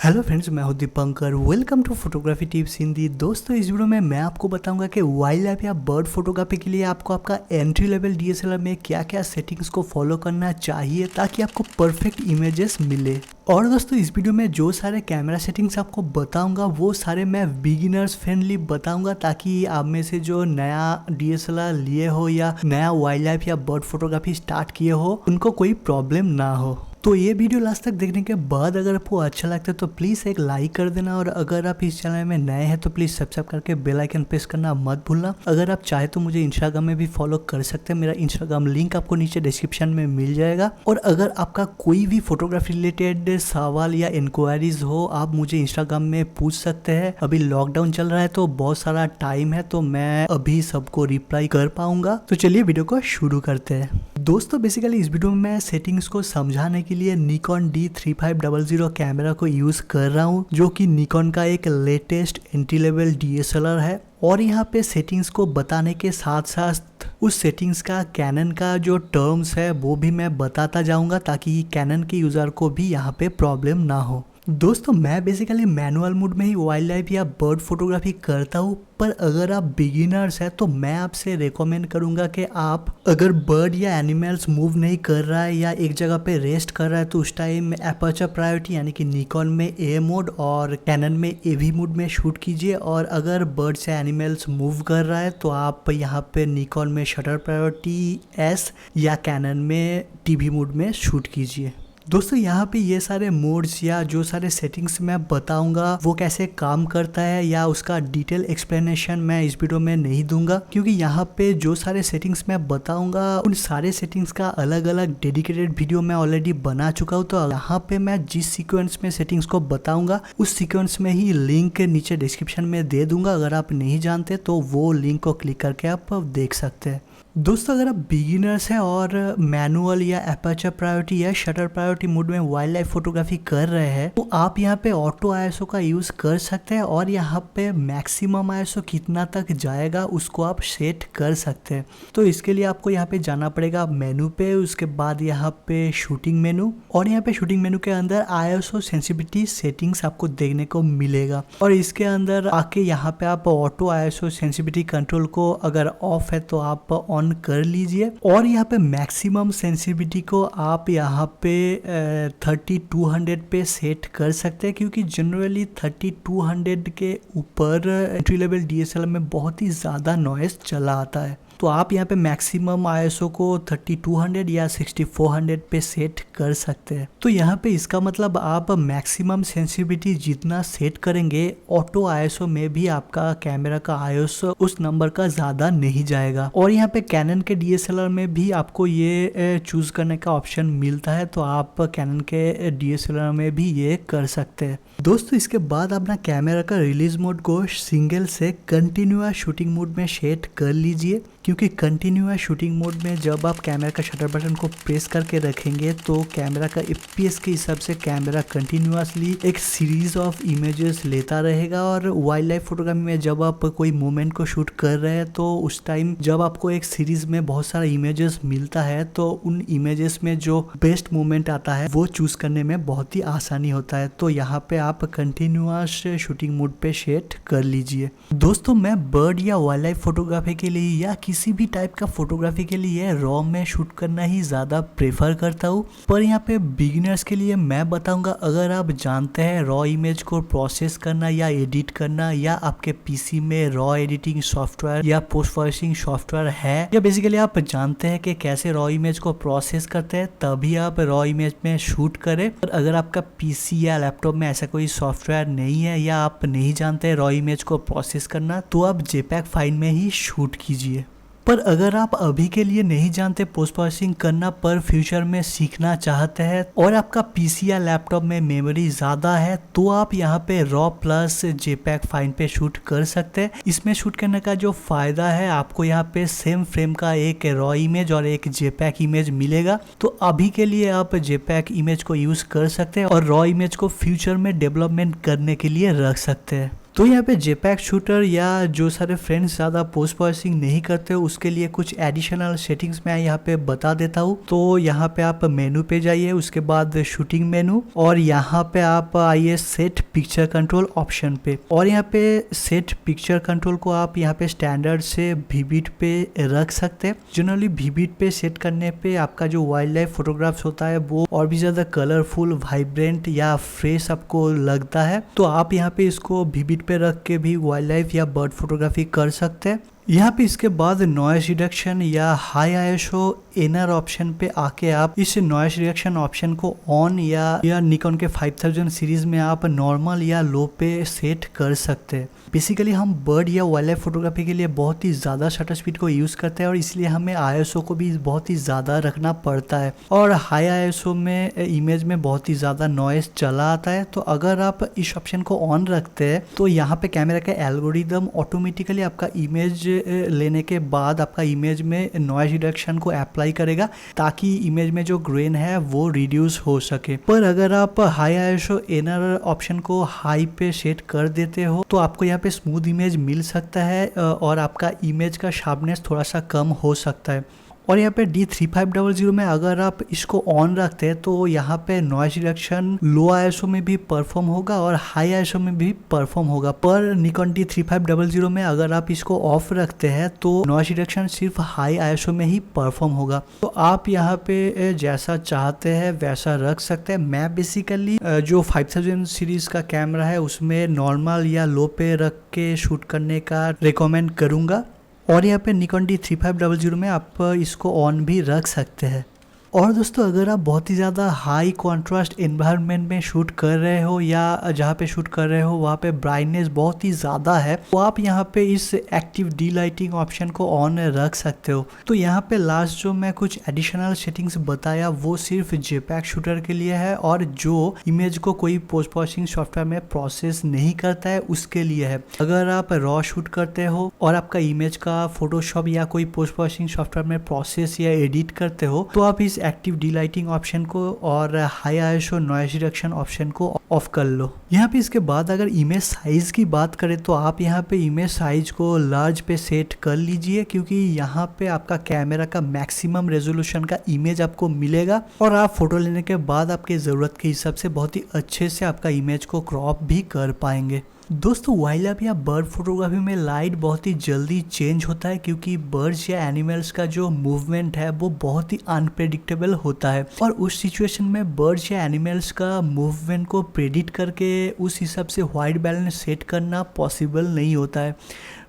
Hello friends, मैं हूं Dipankar. Welcome to photography tips Hindi. दोस्तों, इस वीडियो में मैं आपको बताऊंगा कि वाइल्ड लाइफ या बर्ड फोटोग्राफी के लिए आपको आपका एंट्री लेवल डीएसएलआर में क्या क्या सेटिंग्स को फॉलो करना चाहिए ताकि आपको परफेक्ट इमेजेस मिले। और दोस्तों, इस वीडियो में जो सारे कैमरा सेटिंग्स आपको बताऊंगा वो सारे मैं बिगिनर्स फ्रेंडली बताऊंगा ताकि आप में से जो नया डीएसएलआर लिए हो या नया वाइल्ड लाइफ या बर्ड फोटोग्राफी स्टार्ट किए हो उनको कोई प्रॉब्लम ना हो। तो ये वीडियो लास्ट तक देखने के बाद अगर आपको अच्छा लगता है तो प्लीज़ एक लाइक कर देना, और अगर आप इस चैनल में नए हैं तो प्लीज़ सब्सक्राइब करके बेल आइकन प्रेस करना मत भूलना। अगर आप चाहे तो मुझे इंस्टाग्राम में भी फॉलो कर सकते हैं, मेरा इंस्टाग्राम लिंक आपको नीचे डिस्क्रिप्शन में मिल जाएगा। और अगर आपका कोई भी फोटोग्राफी रिलेटेड सवाल या इंक्वायरीज हो आप मुझे इंस्टाग्राम में पूछ सकते हैं। अभी लॉकडाउन चल रहा है तो बहुत सारा टाइम है तो मैं अभी सबको रिप्लाई कर पाऊंगा। तो चलिए वीडियो को शुरू करते हैं। दोस्तों, बेसिकली इस वीडियो में मैं सेटिंग्स को समझाने के लिए निकॉन D3500 कैमरा को यूज़ कर रहा हूँ, जो कि निकॉन का एक लेटेस्ट एंट्री लेवल डीएसएलआर है। और यहाँ पे सेटिंग्स को बताने के साथ साथ उस सेटिंग्स का कैनन का जो टर्म्स है वो भी मैं बताता जाऊँगा ताकि कैनन के यूज़र को भी यहाँ पे प्रॉब्लम ना हो। दोस्तों, मैं बेसिकली मैनुअल मोड में ही वाइल्ड लाइफ या बर्ड फोटोग्राफी करता हूँ, पर अगर आप बिगिनर्स हैं तो मैं आपसे रेकमेंड करूंगा कि आप अगर बर्ड या एनिमल्स मूव नहीं कर रहा है या एक जगह पे रेस्ट कर रहा है तो उस टाइम एपर्चर प्रायोरिटी यानी कि निकॉन में ए मोड और कैनन में एवी मोड में शूट कीजिए। और अगर बर्ड्स या एनिमल्स मूव कर रहा है तो आप यहाँ पे निकॉन में शटर प्रायोरिटी एस या कैनन में टीवी मोड में शूट कीजिए। दोस्तों, यहाँ पे ये सारे मोड्स या जो सारे सेटिंग्स मैं बताऊंगा वो कैसे काम करता है या उसका डिटेल एक्सप्लेनेशन मैं इस वीडियो में नहीं दूंगा, क्योंकि यहाँ पे जो सारे सेटिंग्स मैं बताऊंगा उन सारे सेटिंग्स का अलग अलग डेडिकेटेड वीडियो मैं ऑलरेडी बना चुका हूँ। तो यहाँ पे मैं जिस सीक्वेंस में सेटिंग्स को बताऊंगा उस सीक्वेंस में ही लिंक नीचे डिस्क्रिप्शन में दे दूंगा। अगर आप नहीं जानते तो वो लिंक को क्लिक करके आप देख सकते हैं। दोस्तों, अगर आप बिगिनर्स हैं और मैनुअल या एपर्चर प्रायोरिटी या शटर प्रायोरिटी मोड में वाइल्ड लाइफ फोटोग्राफी कर रहे हैं तो आप यहाँ पे ऑटो आईएसओ का यूज़ कर सकते हैं, और यहाँ पे मैक्सिमम आईएसओ कितना तक जाएगा उसको आप सेट कर सकते हैं। तो इसके लिए आपको यहाँ पे जाना पड़ेगा मेनू पे, उसके बाद यहाँ पे शूटिंग मेनू, और यहाँ पे शूटिंग मेनू के अंदर आईएसओ सेंसिटिविटी सेटिंग्स आपको देखने को मिलेगा। और इसके अंदर आके यहाँ पे आप ऑटो आईएसओ सेंसिटिविटी कंट्रोल को अगर ऑफ है तो आप ऑन कर लीजिए। और यहाँ पे मैक्सिमम सेंसिटिविटी को आप यहाँ पे 3200 पे सेट कर सकते हैं, क्योंकि जनरली 3200 के ऊपर एंट्री लेवल डीएसएलआर में बहुत ही ज़्यादा नॉइस चला आता है। तो आप यहाँ पे मैक्सिमम आईएसओ को 3200 या 6400 पे सेट कर सकते हैं। तो यहाँ पे इसका मतलब आप मैक्सिमम सेंसिटिविटी जितना सेट करेंगे ऑटो आईएसओ में भी आपका कैमरा का आईएसओ उस नंबर का ज़्यादा नहीं जाएगा। और यहाँ पे कैनन के डीएसएलआर में भी आपको ये चूज करने का ऑप्शन मिलता है, तो आप कैनन के डीएसएलआर में भी ये कर सकते हैं। दोस्तों, इसके बाद अपना कैमरा का रिलीज मोड को सिंगल से कंटिन्यूअस शूटिंग मोड में सेट कर लीजिए, क्योंकि कंटिन्यूअस शूटिंग मोड में जब आप कैमरा का शटर बटन को प्रेस करके रखेंगे तो कैमरा का एफपीएस के हिसाब से कैमरा कंटिन्यूअसली एक सीरीज ऑफ इमेजेस लेता रहेगा। और वाइल्ड लाइफ फोटोग्राफी में जब आप कोई मोमेंट को शूट कर रहे हैं तो उस टाइम जब आपको एक सीरीज में बहुत सारा इमेजेस मिलता है तो उन इमेजेस में जो बेस्ट मोमेंट आता है वो चूज करने में बहुत ही आसानी होता है। तो यहाँ पे आप कंटिन्यूअस शूटिंग मोड पे सेट कर लीजिए। दोस्तों, मैं बर्ड या वाइल्ड लाइफ फोटोग्राफी के लिए या किसी भी टाइप का फोटोग्राफी के लिए रॉ में शूट करना ही ज़्यादा प्रेफर करता हूँ। पर यहाँ पे बिगिनर्स के लिए मैं बताऊंगा, अगर आप जानते हैं रॉ इमेज को प्रोसेस करना या एडिट करना, या आपके पीसी में रॉ एडिटिंग सॉफ्टवेयर या पोस्ट प्रोसेसिंग सॉफ्टवेयर है, या बेसिकली आप जानते हैं कि कैसे रॉ इमेज को प्रोसेस करते हैं, तभी आप रॉ इमेज में शूट करें। और अगर आपका पीसी या लैपटॉप में ऐसा कोई सॉफ्टवेयर नहीं है या आप नहीं जानते रॉ इमेज को प्रोसेस करना, तो आप जेपैग फाइल में ही शूट कीजिए। पर अगर आप अभी के लिए नहीं जानते पोस्ट प्रोसेसिंग करना पर फ्यूचर में सीखना चाहते हैं और आपका पीसी या लैपटॉप में मेमोरी ज़्यादा है, तो आप यहाँ पे रॉ प्लस जेपैग फाइल पे शूट कर सकते हैं। इसमें शूट करने का जो फ़ायदा है, आपको यहाँ पे सेम फ्रेम का एक रॉ इमेज और एक जेपैग इमेज मिलेगा। तो अभी के लिए आप जेपैग इमेज को यूज़ कर सकते हैं और रॉ इमेज को फ्यूचर में डेवलपमेंट करने के लिए रख सकते हैं। तो यहाँ पे जेपैक शूटर या जो सारे फ्रेंड्स ज़्यादा पोस्ट प्रोसेसिंग नहीं करते हो उसके लिए कुछ एडिशनल सेटिंग्स मैं यहाँ पे बता देता हूँ। तो यहाँ पे आप मेनू पे जाइए, उसके बाद शूटिंग मेनू, और यहाँ पे आप आइए सेट पिक्चर कंट्रोल ऑप्शन पे, और यहाँ पे सेट पिक्चर कंट्रोल को आप यहाँ पे स्टैंडर्ड से वीबिट पे रख सकते हैं। जनरली वीबिट पे सेट करने पे आपका जो वाइल्ड लाइफ फोटोग्राफ्स होता है वो और भी ज़्यादा कलरफुल, वाइब्रेंट या फ्रेश आपको लगता है। तो आप यहाँ पे इसको वीबिट पे रख के भी वाइल्ड लाइफ या बर्ड फोटोग्राफी कर सकते हैं। यहाँ पे इसके बाद नॉइस रिडक्शन या हाई आईएसओ इनर ऑप्शन पे आके आप इस नॉइस रिडक्शन ऑप्शन को ऑन या निकॉन के 5000 सीरीज में आप नॉर्मल या लो पे सेट कर सकते हैं। बेसिकली हम बर्ड या वाइल्ड लाइफ फोटोग्राफी के लिए बहुत ही ज़्यादा शटर स्पीड को यूज़ करते हैं और इसलिए हमें आईएसओ को भी बहुत ही ज़्यादा रखना पड़ता है, और हाई आईएसओ में इमेज में बहुत ही ज़्यादा नॉइस चला आता है। तो अगर आप इस ऑप्शन को ऑन रखते हैं तो यहाँ पे कैमरा का एल्गोरिदम ऑटोमेटिकली आपका इमेज लेने के बाद आपका इमेज में नॉइस रिडक्शन को अप्लाई करेगा ताकि इमेज में जो ग्रेन है वो रिड्यूस हो सके। पर अगर आप हाई आईएसओ इनर ऑप्शन को हाई पे सेट कर देते हो तो आपको यहाँ पे स्मूथ इमेज मिल सकता है और आपका इमेज का शार्पनेस थोड़ा सा कम हो सकता है। और यहाँ पे D3500 में अगर आप इसको ऑन रखते हैं तो यहाँ पे नॉइस रिडक्शन लो आईएसओ में भी परफॉर्म होगा और हाई आईएसओ में भी परफॉर्म होगा। पर निकॉन D3500 में अगर आप इसको ऑफ रखते हैं तो नॉइस रिडक्शन सिर्फ हाई आईएसओ में ही परफॉर्म होगा। तो आप यहाँ पे जैसा चाहते हैं वैसा रख सकते हैं। मैं बेसिकली जो 5000 सीरीज का कैमरा है उसमें नॉर्मल या लो पे रख के शूट करने का रिकमेंड करूँगा, और यहाँ पे निकॉन D3500 में आप इसको ऑन भी रख सकते हैं। और दोस्तों अगर आप बहुत ही ज़्यादा हाई कॉन्ट्रास्ट एनवायरनमेंट में शूट कर रहे हो या जहाँ पे शूट कर रहे हो वहाँ पे ब्राइटनेस बहुत ही ज़्यादा है तो आप यहाँ पे इस एक्टिव डी लाइटिंग ऑप्शन को ऑन रख सकते हो। तो यहाँ पे लास्ट जो मैं कुछ एडिशनल सेटिंग्स बताया वो सिर्फ जेपैक शूटर के लिए है और जो इमेज को कोई पोस्ट प्रोसेसिंग सॉफ्टवेयर में प्रोसेस नहीं करता है उसके लिए है। अगर आप रॉ शूट करते हो और आपका इमेज का फोटोशॉप या कोई पोस्ट प्रोसेसिंग सॉफ्टवेयर में प्रोसेस या एडिट करते हो तो आप इस एक्टिव डी लाइटिंग ऑप्शन को और high ISO noise reduction option को ऑफ कर लो। यहाँ पे इसके बाद अगर इमेज साइज की बात करें तो आप यहाँ पे इमेज साइज को लार्ज पे सेट कर लीजिए क्योंकि यहाँ पे आपका कैमरा का मैक्सिमम रेजोल्यूशन का इमेज आपको मिलेगा और आप फोटो लेने के बाद आपके ज़रूरत के हिसाब से बहुत ही अच्छे से आपका इमेज को क्रॉप भी कर पाएंगे। दोस्तों वाइल्ड लाइफ या बर्ड फोटोग्राफी में लाइट बहुत ही जल्दी चेंज होता है क्योंकि बर्ड्स या एनिमल्स का जो मूवमेंट है वो बहुत ही अनप्रेडिक्टेबल होता है और उस सिचुएशन में बर्ड्स या एनिमल्स का मूवमेंट को प्रेडिक्ट करके उस हिसाब से वाइट बैलेंस सेट करना पॉसिबल नहीं होता है।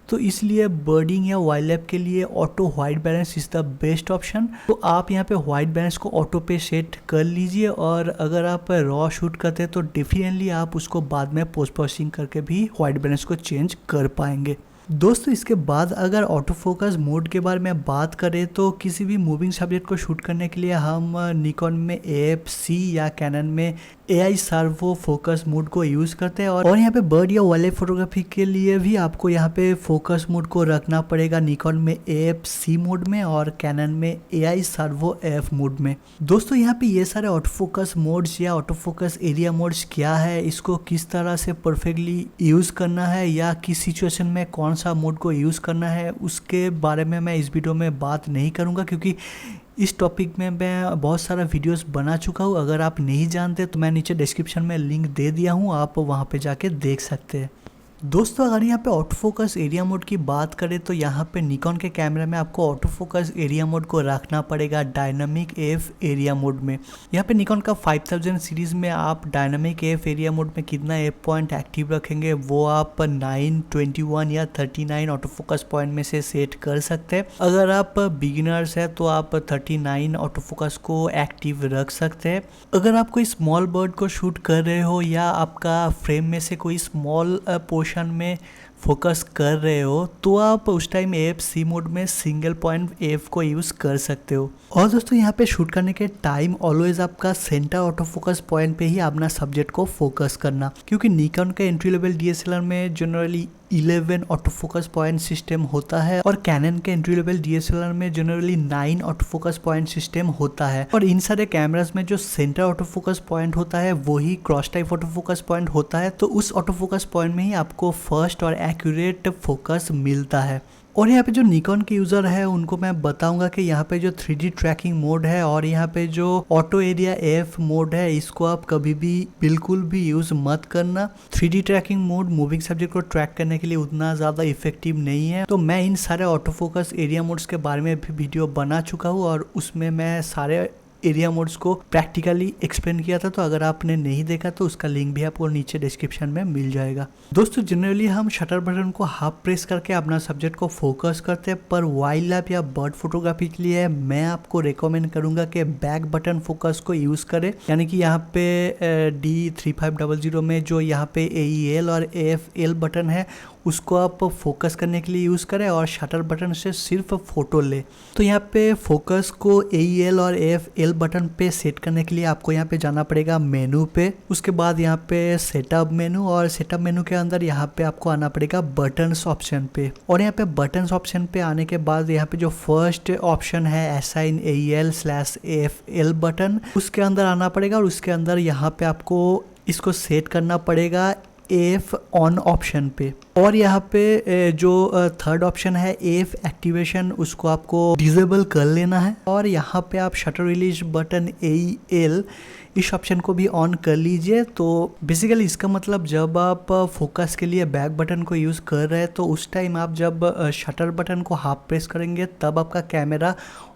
तो इसलिए बर्डिंग या वाइल्ड लाइफ के लिए auto white balance is the best option. तो आप यहाँ पे वाइट बैलेंस को ऑटो पे सेट कर लीजिए और अगर आप रॉ शूट करते हैं तो डेफिनेटली आप उसको बाद में पोस्ट प्रोसेसिंग करके भी वाइट बैलेंस को चेंज कर पाएंगे। दोस्तों इसके बाद अगर ऑटो फोकस मोड के बारे में बात करें तो किसी भी मूविंग सब्जेक्ट को शूट करने के लिए हम निकॉन में AF-C या कैनन में AI सर्वो फोकस मोड को यूज़ करते हैं और यहाँ पे बर्ड या वाइल्ड लाइफ फोटोग्राफी के लिए भी आपको यहाँ पे फोकस मोड को रखना पड़ेगा निकॉन में AF-C मोड में और कैनन में AI सर्वो F मोड में। दोस्तों यहाँ पे ये सारे ऑटो फोकस मोड्स या ऑटो फोकस एरिया मोड्स क्या है, इसको किस तरह से परफेक्टली यूज़ करना है या किस सिचुएशन में कौन सा मोड को यूज़ करना है उसके बारे में मैं इस वीडियो में बात नहीं करूँगा क्योंकि इस टॉपिक में मैं बहुत सारा वीडियोस बना चुका हूँ। अगर आप नहीं जानते तो मैं नीचे डिस्क्रिप्शन में लिंक दे दिया हूँ, आप वहाँ पे जाके देख सकते हैं। दोस्तों अगर यहाँ पे ऑटो फोकस एरिया मोड की बात करें तो यहाँ पे निकॉन के कैमरे में आपको ऑटो फोकस एरिया मोड को रखना पड़ेगा डायनामिक AF एरिया मोड में। यहाँ पे निकॉन का 5000 सीरीज में आप डायनामिक AF एरिया मोड में कितना एफ पॉइंट एक्टिव रखेंगे वो आप 9, 21 या 39 ऑटो फोकस पॉइंट में से सेट कर सकते हैं। अगर आप बिगिनर्स है तो आप 39 ऑटो फोकस को एक्टिव रख सकते हैं। अगर आप कोई स्मॉल बर्ड को शूट कर रहे हो या आपका फ्रेम में से कोई स्मॉल पोर्शन में फोकस कर रहे हो तो आप उस टाइम एफ सी मोड में सिंगल पॉइंट एफ को यूज़ कर सकते हो। और दोस्तों यहाँ पे शूट करने के टाइम ऑलवेज आपका सेंटर ऑटो फोकस पॉइंट पे ही अपना सब्जेक्ट को फोकस करना, क्योंकि निकॉन के एंट्री लेवल डीएसएलआर में generally 11 auto focus point system होता है और कैनन के एंट्री लेवल डीएसएलआर में generally 9 auto focus point system होता है। और इन सारे कैमरास में जो सेंटर ऑटो फोकस पॉइंट होता है वही cross type auto focus point होता है, तो उस ऑटो फोकस पॉइंट में ही आपको फर्स्ट और एक्यूरेट फोकस मिलता है। और यहाँ पे जो निकॉन के यूज़र है उनको मैं बताऊंगा कि यहाँ पे जो 3D ट्रैकिंग मोड है और यहाँ पे जो ऑटो एरिया एफ मोड है इसको आप कभी भी बिल्कुल भी यूज़ मत करना। 3D tracking mode moving subject को ट्रैक करने के लिए उतना ज़्यादा इफेक्टिव नहीं है। तो मैं इन सारे ऑटो फोकस एरिया मोड्स के बारे में भी वीडियो बना चुका हूँ और उसमें मैं सारे एरिया मोड्स को प्रैक्टिकली एक्सप्लेन किया था, तो अगर आपने नहीं देखा तो उसका लिंक भी आपको नीचे डिस्क्रिप्शन में मिल जाएगा। दोस्तों जनरली हम शटर बटन को हाफ प्रेस करके अपना सब्जेक्ट को फोकस करते हैं, पर वाइल्ड लाइफ या बर्ड फोटोग्राफी के लिए मैं आपको रिकमेंड करूंगा कि बैक बटन फोकस को यूज़ करें। यानी कि यहाँ पे D3500 में जो यहाँ पे AEL और AFL बटन है उसको आप फोकस करने के लिए यूज़ करें और शटर बटन से सिर्फ फ़ोटो ले। तो यहाँ पे फोकस को AEL और AFL बटन पे सेट करने के लिए आपको यहाँ पे जाना पड़ेगा मेनू पे। उसके बाद यहाँ पे सेटअप मेनू और सेटअप मेनू के अंदर यहाँ पे आपको आना पड़ेगा बटन्स ऑप्शन पे। और यहाँ पे बटन्स ऑप्शन पे आने के बाद यहाँ पे जो फर्स्ट ऑप्शन है असाइन AEL/AFL बटन, उसके अंदर आना पड़ेगा और उसके अंदर यहाँ पे आपको इसको सेट करना पड़ेगा एफ ऑन ऑप्शन पे। और यहाँ पे जो थर्ड ऑप्शन है एफ एक्टिवेशन, उसको आपको डिसेबल कर लेना है। और यहाँ पे आप शटर रिलीज बटन AEL इस ऑप्शन को भी ऑन कर लीजिए। तो बेसिकली इसका मतलब जब आप फोकस के लिए बैक बटन को यूज़ कर रहे हैं तो उस टाइम आप जब शटर बटन को हाफ प्रेस करेंगे तब आपका कैमरा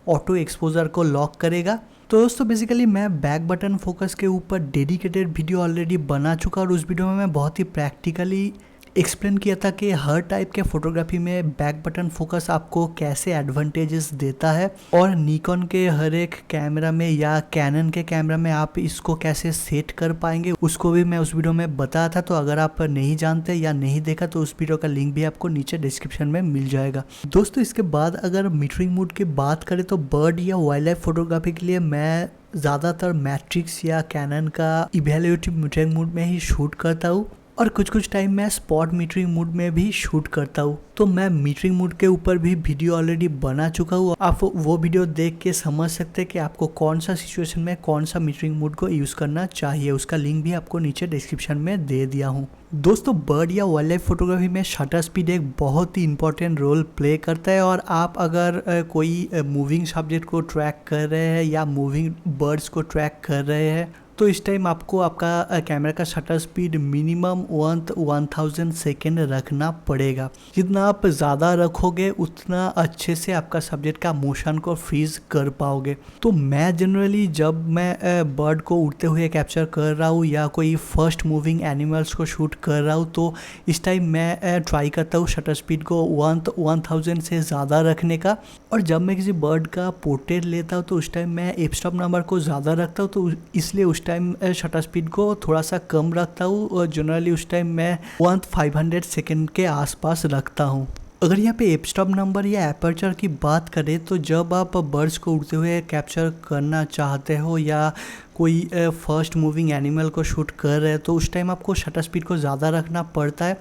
ऑटो एक्सपोजर को लॉक करेगा। तो दोस्तों बेसिकली मैं बैक बटन फोकस के ऊपर डेडिकेटेड वीडियो ऑलरेडी बना चुका और उस वीडियो में मैं बहुत ही प्रैक्टिकली एक्सप्लेन किया था कि हर टाइप के फोटोग्राफी में बैक बटन फोकस आपको कैसे एडवांटेजेस देता है और निकॉन के हर एक कैमरा में या कैनन के कैमरा में आप इसको कैसे सेट कर पाएंगे उसको भी मैं उस वीडियो में बताया था। तो अगर आप नहीं जानते या नहीं देखा तो उस वीडियो का लिंक भी आपको नीचे डिस्क्रिप्शन में मिल जाएगा। दोस्तों इसके बाद अगर मीटरिंग मोड की बात करें तो बर्ड या वाइल्ड लाइफ फोटोग्राफी के लिए मैं ज़्यादातर मैट्रिक्स या कैनन का इवैल्यूएटिव मीटरिंग मोड में ही शूट करता हूँ और कुछ टाइम मैं स्पॉट मीटरिंग मोड में भी शूट करता हूँ। तो मैं मीटरिंग मोड के ऊपर भी वीडियो ऑलरेडी बना चुका हूँ, आप वो वीडियो देख के समझ सकते हैं कि आपको कौन सा सिचुएशन में कौन सा मीटरिंग मोड को यूज़ करना चाहिए। उसका लिंक भी आपको नीचे डिस्क्रिप्शन में दे दिया हूँ। दोस्तों बर्ड या वाइल्ड लाइफ फोटोग्राफी में शटर स्पीड एक बहुत ही इंपॉर्टेंट रोल प्ले करता है और आप अगर कोई मूविंग सब्जेक्ट को ट्रैक कर रहे हैं या मूविंग बर्ड्स को ट्रैक कर रहे हैं तो इस टाइम आपको आपका कैमरा का शटर स्पीड मिनिमम 1000 सेकेंड रखना पड़ेगा। जितना आप ज़्यादा रखोगे उतना अच्छे से आपका सब्जेक्ट का मोशन को फ्रीज कर पाओगे। तो मैं जनरली जब मैं बर्ड को उड़ते हुए कैप्चर कर रहा हूँ या कोई फर्स्ट मूविंग एनिमल्स को शूट कर रहा हूँ तो इस टाइम मैं ट्राई करता हूँ शटर स्पीड को 1000 से ज़्यादा रखने का। और जब मैं किसी बर्ड का पोर्ट्रेट लेता हूँ तो उस टाइम मैं एफ स्टॉप नंबर को ज़्यादा रखता हूँ, तो इसलिए उस टाइम शटर स्पीड को थोड़ा सा कम रखता हूँ और जनरली उस टाइम मैं 1500 सेकेंड के आसपास रखता हूँ। अगर यहाँ पे एफ स्टॉप नंबर या एपर्चर की बात करें तो जब आप बर्ड्स को उड़ते हुए कैप्चर करना चाहते हो या कोई फर्स्ट मूविंग एनिमल को शूट कर रहे हैं तो उस टाइम आपको शटर स्पीड को ज़्यादा रखना पड़ता है,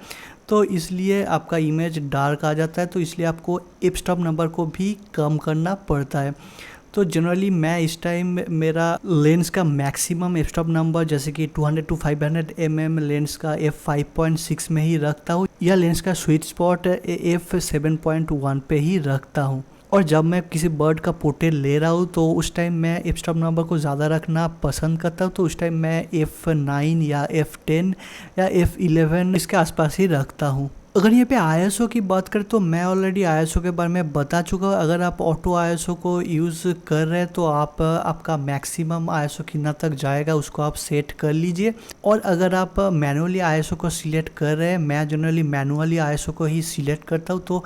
तो इसलिए आपका इमेज डार्क आ जाता है, तो इसलिए आपको एफ स्टॉप नंबर को भी कम करना पड़ता है। तो जनरली मैं इस टाइम मेरा लेंस का मैक्सिमम एफ स्टॉप नंबर जैसे कि 200 to 500 mm लेंस का f5.6 में ही रखता हूँ या लेंस का स्वीट स्पॉट f7.1 पे ही रखता हूँ। और जब मैं किसी बर्ड का पोर्ट्रेट ले रहा हूँ तो उस टाइम मैं एफ स्टॉप नंबर को ज़्यादा रखना पसंद करता हूँ, तो उस टाइम मैं f9 या f10 या f11 इसके आसपास ही रखता हूँ। अगर यहाँ पे ISO की बात करें तो मैं ऑलरेडी ISO के बारे में बता चुका हूँ। अगर आप ऑटो ISO को यूज़ कर रहे हैं तो आप आपका मैक्सिमम ISO कितना तक जाएगा उसको आप सेट कर लीजिए। और अगर आप मैनुअली ISO को सिलेक्ट कर रहे हैं, मैं जनरली मैनुअली ISO को ही सिलेक्ट करता हूँ, तो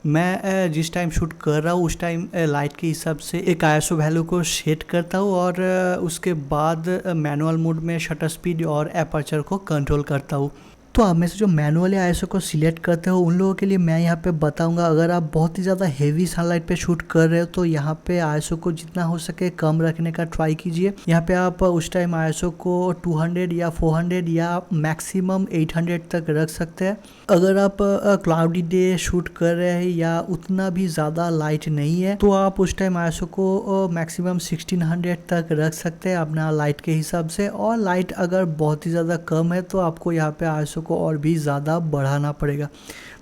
मैं जिस टाइम शूट कर रहा हूँ उस टाइम लाइट के हिसाब से एक ISO वैल्यू को सेट करता हूँ और उसके बाद मैनुअल मोड में शटर स्पीड और एपर्चर को कंट्रोल करता हूँ। तो आप में से जो मैनुअली आईएसओ को सिलेक्ट करते हो उन लोगों के लिए मैं यहाँ पे बताऊंगा। अगर आप बहुत ही ज़्यादा हेवी सनलाइट पे शूट कर रहे हो तो यहाँ पे आईएसओ को जितना हो सके कम रखने का ट्राई कीजिए। यहाँ पे आप उस टाइम आईएसओ को 200 या 400 या मैक्सिमम 800 तक रख सकते हैं। अगर आप क्लाउडी डे शूट कर रहे हैं या उतना भी ज़्यादा लाइट नहीं है तो आप उस टाइम आईएसओ को मैक्सिमम 1600 तक रख सकते हैं अपना लाइट के हिसाब से। और लाइट अगर बहुत ही ज़्यादा कम है तो आपको यहाँ पे आईएसओ को और भी ज़्यादा बढ़ाना पड़ेगा।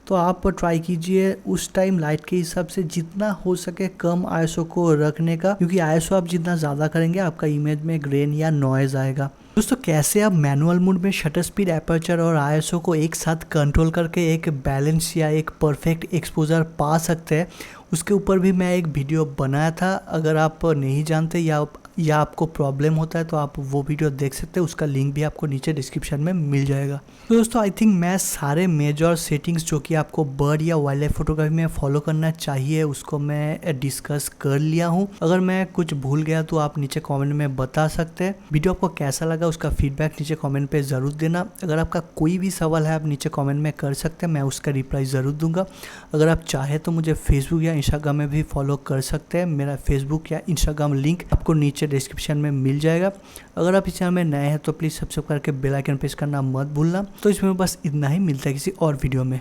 तो आप ट्राई कीजिए उस टाइम लाइट के हिसाब से जितना हो सके कम आईएसओ को रखने का, क्योंकि आईएसओ आप जितना ज़्यादा करेंगे आपका इमेज में ग्रेन या नॉइज़ आएगा। दोस्तों कैसे आप मैनुअल मोड में शटर स्पीड, एपर्चर और आईएसओ को एक साथ कंट्रोल करके एक बैलेंस या एक परफेक्ट एक्सपोजर पा सकते हैं उसके ऊपर भी मैं एक वीडियो बनाया था। अगर आप नहीं जानते या आपको प्रॉब्लम होता है तो आप वो वीडियो देख सकते हैं, उसका लिंक भी आपको नीचे डिस्क्रिप्शन में मिल जाएगा। तो दोस्तों आई थिंक मैं सारे मेजर सेटिंग्स जो कि आपको बर्ड या वाइल्ड लाइफ फोटोग्राफी में फॉलो करना चाहिए उसको मैं डिस्कस कर लिया हूँ। अगर मैं कुछ भूल गया तो आप नीचे कमेंट में बता सकते हैं। वीडियो आपको कैसा लगा उसका फीडबैक नीचे कमेंट पे ज़रूर देना। अगर आपका कोई भी सवाल है आप नीचे कमेंट में कर सकते हैं, मैं उसका रिप्लाई ज़रूर दूंगा। अगर आप चाहे तो मुझे फेसबुक या इंस्टाग्राम में भी फॉलो कर सकते हैं। मेरा फेसबुक या इंस्टाग्राम लिंक आपको नीचे डिस्क्रिप्शन में मिल जाएगा। अगर आप इस चैनल में नए हैं तो प्लीज़ सब्सक्राइब करके बेल आइकन प्रेस करना मत भूलना। तो इसमें बस इतना ही, मिलता है किसी और वीडियो में।